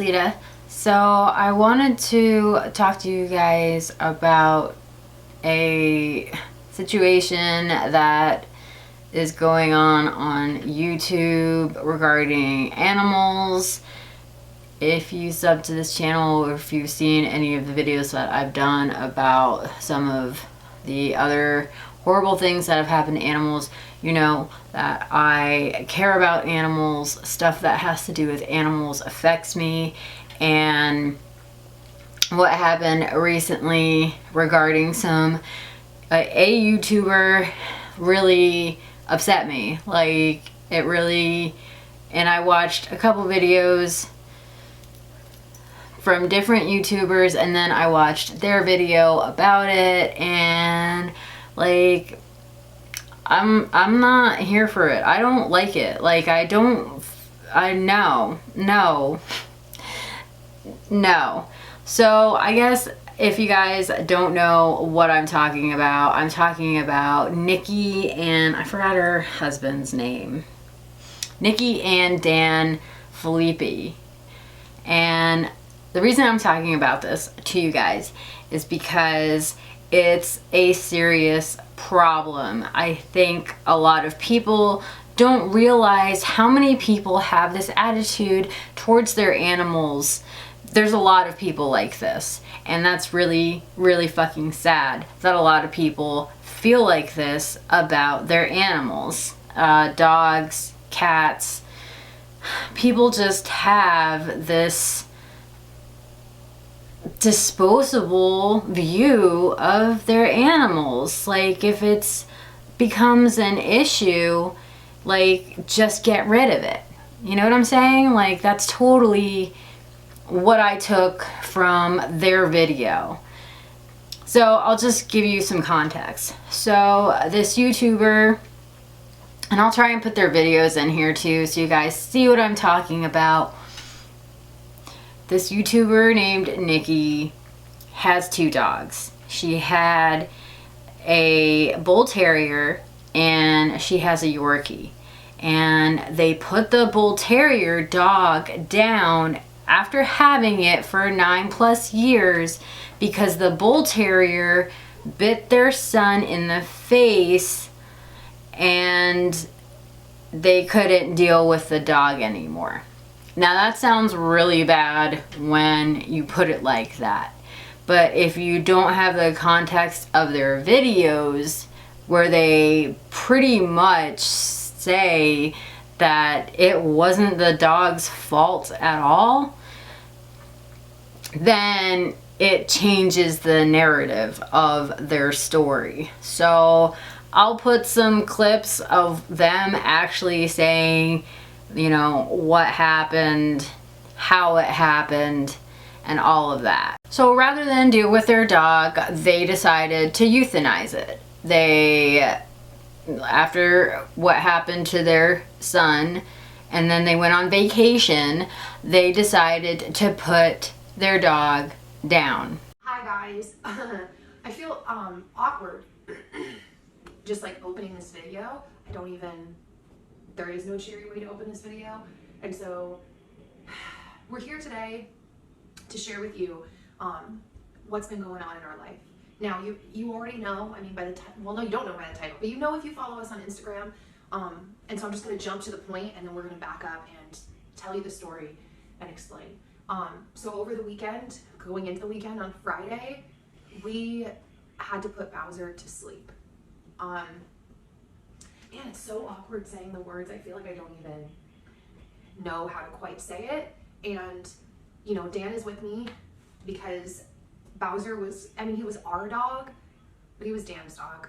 Lita. So I wanted to talk to you guys about a situation that is going on YouTube regarding animals. If you sub to this channel, or if you've seen any of the videos that I've done about some of the other horrible things that have happened to animals, you know that I care about animals. Stuff that has to do with animals affects me. And what happened recently regarding a YouTuber really upset me. Like, it really, and I watched a couple videos from different YouTubers, and then I watched their video about it, and like, I'm not here for it. I don't like it. Like, no. So I guess if you guys don't know what I'm talking about Nikki and, I forgot her husband's name. Nikki and Dan Phillippi. And the reason I'm talking about this to you guys is because it's a serious problem. I think a lot of people don't realize how many people have this attitude towards their animals. There's a lot of people like this, and that's really, really fucking sad that a lot of people feel like this about their animals. Dogs, cats. People just have this disposable view of their animals. Like, if it's becomes an issue, like, just get rid of it. You know what I'm saying? Like, that's totally what I took from their video. So I'll just give you some context. So this YouTuber, and I'll try and put their videos in here too so you guys see what I'm talking about. This YouTuber named Nikki has 2 dogs. She had a bull terrier and she has a Yorkie. And they put the bull terrier dog down after having it for 9+ years because the bull terrier bit their son in the face and they couldn't deal with the dog anymore. Now that sounds really bad when you put it like that, but if you don't have the context of their videos where they pretty much say that it wasn't the dog's fault at all, then it changes the narrative of their story. So I'll put some clips of them actually saying, you know, what happened, how it happened, and all of that. So rather than deal with their dog, they decided to euthanize it. After what happened to their son, and then they went on vacation, they decided to put their dog down. Hi guys. I feel awkward just like opening this video. There is no cheery way to open this video, and so we're here today to share with you what's been going on in our life. Now you already know, I mean, by the time, well, no, you don't know by the title, but you know if you follow us on Instagram. And so I'm just going to jump to the point, and then we're going to back up and tell you the story and explain. So over the weekend, going into the weekend on Friday, we had to put Bowser to sleep. Man, it's so awkward saying the words. I feel like I don't even know how to quite say it. And, you know, Dan is with me because Bowser was, I mean, he was our dog, but he was Dan's dog.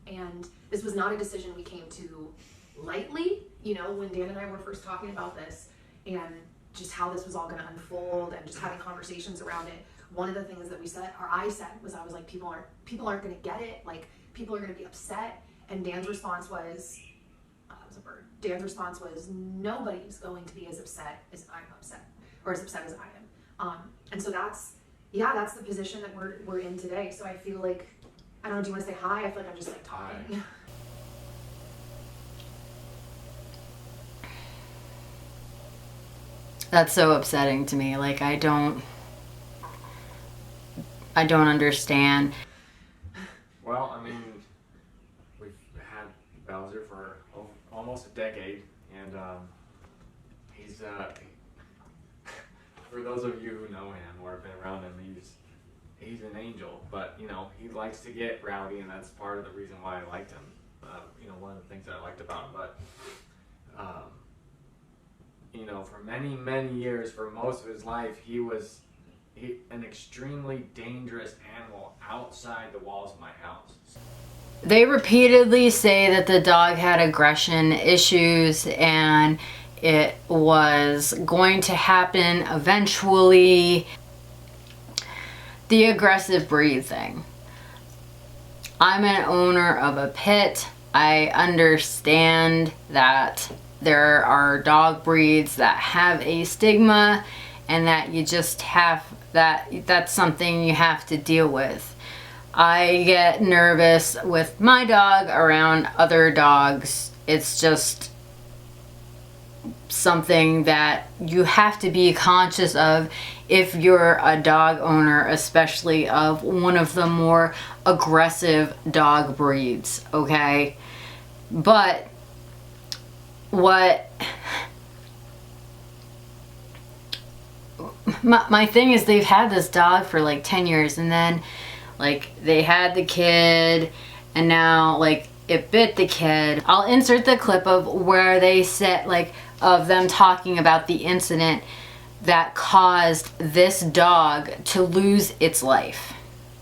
And this was not a decision we came to lightly, you know, when Dan and I were first talking about this and just how this was all going to unfold and just having conversations around it. One of the things that we said, or I said, was I was like, people aren't going to get it. Like, people are going to be upset. And Dan's response was, oh, that was a bird. Dan's response was, nobody's going to be as upset as I'm upset, or as upset as I am. And so that's the position that we're in today. So I feel like, I don't know, do you want to say hi? I feel like I'm just like talking. That's so upsetting to me. Like, I don't understand. Well, I mean, we've had Bowser for almost a decade, and he's for those of you who know him or have been around him, he's an angel. But you know, he likes to get rowdy, and that's part of the reason why I liked him. You know, one of the things that I liked about him. But you know, for many years, for most of his life, he was an extremely dangerous animal outside the walls of my house. They repeatedly say that the dog had aggression issues and it was going to happen eventually. The aggressive breed thing. I'm an owner of a pit. I understand that there are dog breeds that have a stigma and that you just have that's something you have to deal with. I get nervous with my dog around other dogs. It's just something that you have to be conscious of if you're a dog owner, especially of one of the more aggressive dog breeds, okay? But my thing is, they've had this dog for like 10 years, and then like they had the kid, and now like it bit the kid. I'll insert the clip of where they said, like, of them talking about the incident that caused this dog to lose its life.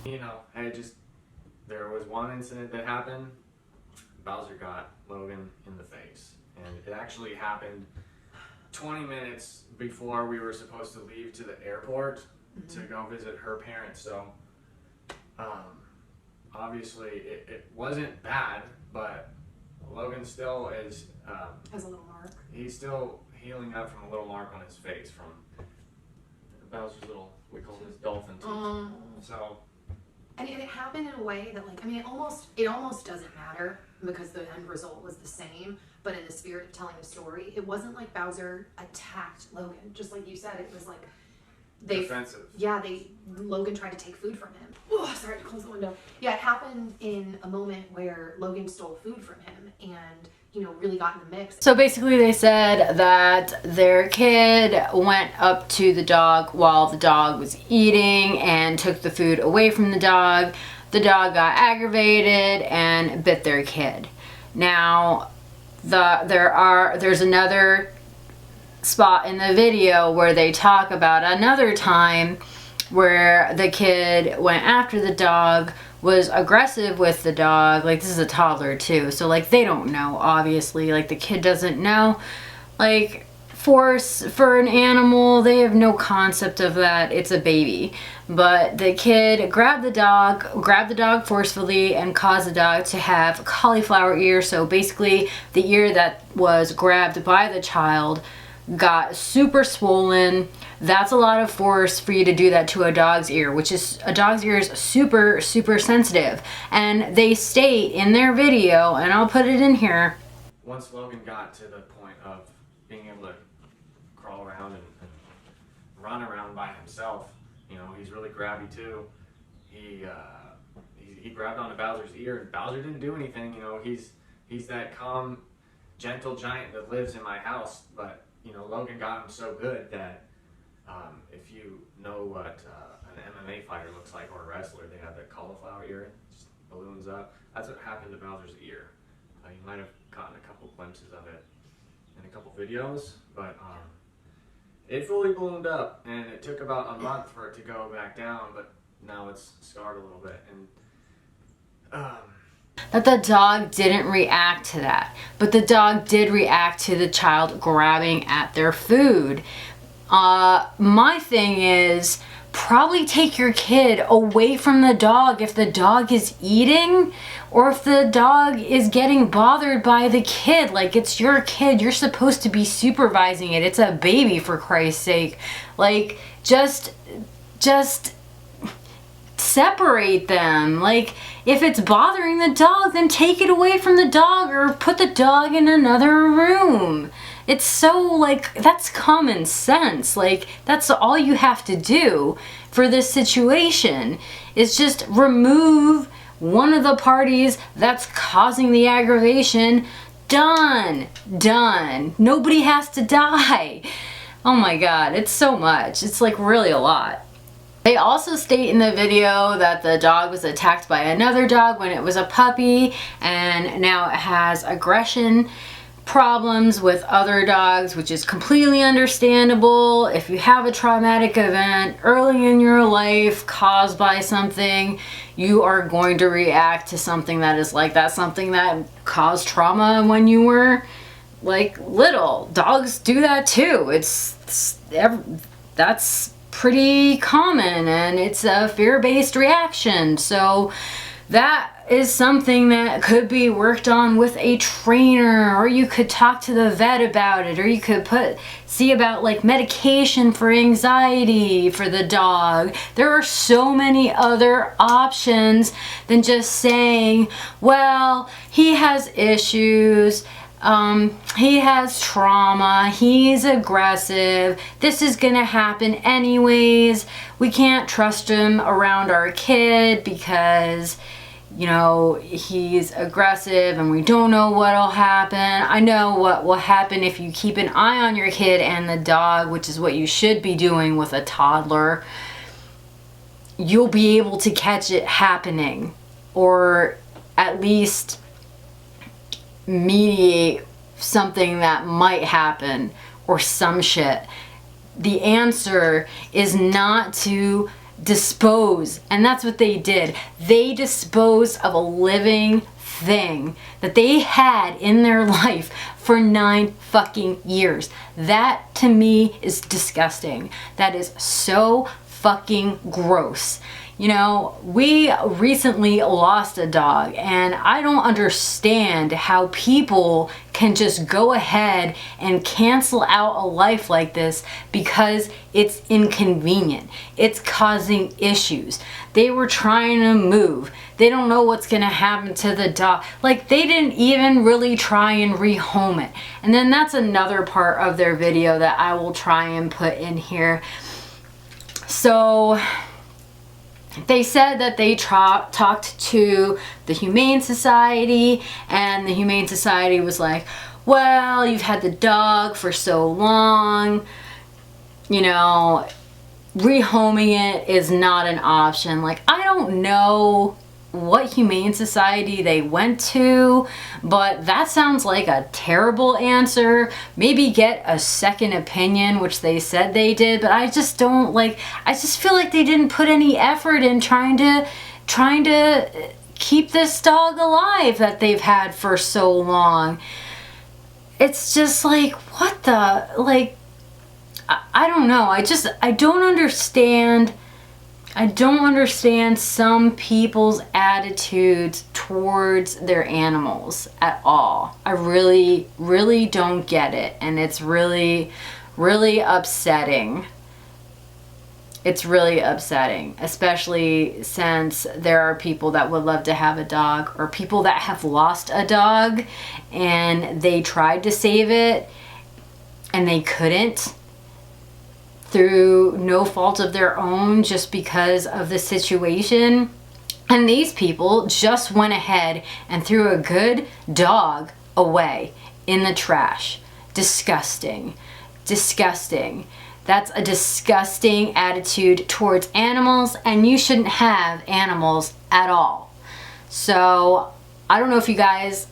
You know, there was one incident that happened. Bowser got Logan in the face, and it actually happened 20 minutes before we were supposed to leave to the airport to go visit her parents. So obviously it wasn't bad, but Logan still is Has a little mark. He's still healing up from a little mark on his face from Bowser's little, we call this dolphin teeth. So, and it happened in a way that, like, I mean, it almost doesn't matter because the end result was the same. But in the spirit of telling the story, it wasn't like Bowser attacked Logan. Just like you said, it was like defensive. Yeah, Logan tried to take food from him. Oh, sorry, I had to close the window. Yeah, it happened in a moment where Logan stole food from him and, you know, really got in the mix. So basically they said that their kid went up to the dog while the dog was eating and took the food away from the dog. The dog got aggravated and bit their kid. Now, there's another spot in the video where they talk about another time where the kid went after the dog, was aggressive with the dog. Like, this is a toddler too, so like they don't know, obviously, like the kid doesn't know like force for an animal. They have no concept of that. It's a baby. But the kid grabbed the dog forcefully and caused the dog to have cauliflower ear. So basically the ear that was grabbed by the child got super swollen. That's a lot of force for you to do that to a dog's ear, which is, a dog's ear is super sensitive. And they state in their video, and I'll put it in here. Once Logan got to the point of being able to crawl around and run around by himself, you know, he's really grabby too. He grabbed onto Bowser's ear, and Bowser didn't do anything. You know, he's that calm, gentle giant that lives in my house. But you know, Logan got him so good that if you know what an MMA fighter looks like, or a wrestler, they have that cauliflower ear, it just balloons up. That's what happened to Bowser's ear. You might have gotten a couple glimpses of it in a couple videos, but it fully ballooned up, and it took about a month for it to go back down, but now it's scarred a little bit. And that the dog didn't react to that, but the dog did react to the child grabbing at their food. My thing is, probably take your kid away from the dog if the dog is eating, or if the dog is getting bothered by the kid. Like, it's your kid, you're supposed to be supervising it. It's a baby, for Christ's sake. Like, just separate them. Like, if it's bothering the dog, then take it away from the dog, or put the dog in another room. It's so, like, that's common sense. Like, that's all you have to do for this situation is just remove one of the parties that's causing the aggravation. Done. Nobody has to die. Oh my God, it's so much. It's like really a lot. They also state in the video that the dog was attacked by another dog when it was a puppy, and now it has aggression problems with other dogs, which is completely understandable. If you have a traumatic event early in your life caused by something, you are going to react to something that is like that, something that caused trauma when you were like little. Dogs do that too. That's pretty common, and it's a fear-based reaction. So that is something that could be worked on with a trainer, or you could talk to the vet about it, or you could see about like medication for anxiety for the dog. There are so many other options than just saying, well, he has issues, he has trauma, he's aggressive, this is gonna happen anyways, we can't trust him around our kid because, you know, he's aggressive and we don't know what'll happen. I know what will happen if you keep an eye on your kid and the dog, which is what you should be doing with a toddler. You'll be able to catch it happening, or at least mediate something that might happen or some shit. The answer is not to dispose, and that's what they did. They disposed of a living thing that they had in their life for 9 fucking years. That to me is disgusting. That is so fucking gross. You know, we recently lost a dog, and I don't understand how people can just go ahead and cancel out a life like this because it's inconvenient. It's causing issues. They were trying to move. They don't know what's gonna happen to the dog. Like, they didn't even really try and rehome it. And then that's another part of their video that I will try and put in here. So they said that they talked to the Humane Society, and the Humane Society was like, well, you've had the dog for so long, you know, rehoming it is not an option. Like, I don't know what Humane Society they went to, but that sounds like a terrible answer. Maybe get a second opinion, which they said they did, but I just don't like, I just feel like they didn't put any effort in trying to keep this dog alive that they've had for so long. It's just like, what the, like, I don't know. I don't understand. I don't understand some people's attitudes towards their animals at all. I really, really don't get it. And it's really, really upsetting. It's really upsetting, especially since there are people that would love to have a dog, or people that have lost a dog and they tried to save it and they couldn't, through no fault of their own, just because of the situation. And these people just went ahead and threw a good dog away in the trash. Disgusting. Disgusting. That's a disgusting attitude towards animals, and you shouldn't have animals at all. So I don't know if you guys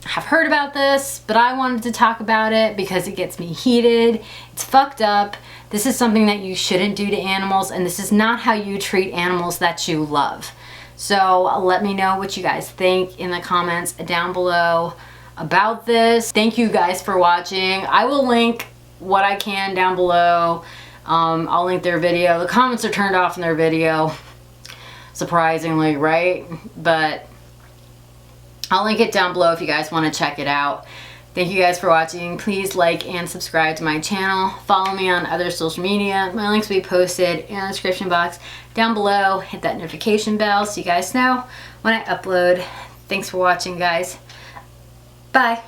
have heard about this, but I wanted to talk about it because it gets me heated. It's fucked up. This is something that you shouldn't do to animals, and this is not how you treat animals that you love. So let me know what you guys think in the comments down below about this. Thank you guys for watching. I will link what I can down below. I'll link their video. The comments are turned off in their video, surprisingly, right? But I'll link it down below if you guys want to check it out. Thank you guys for watching. Please like and subscribe to my channel. Follow me on other social media. My links will be posted in the description box down below. Hit that notification bell so you guys know when I upload. Thanks for watching, guys. Bye.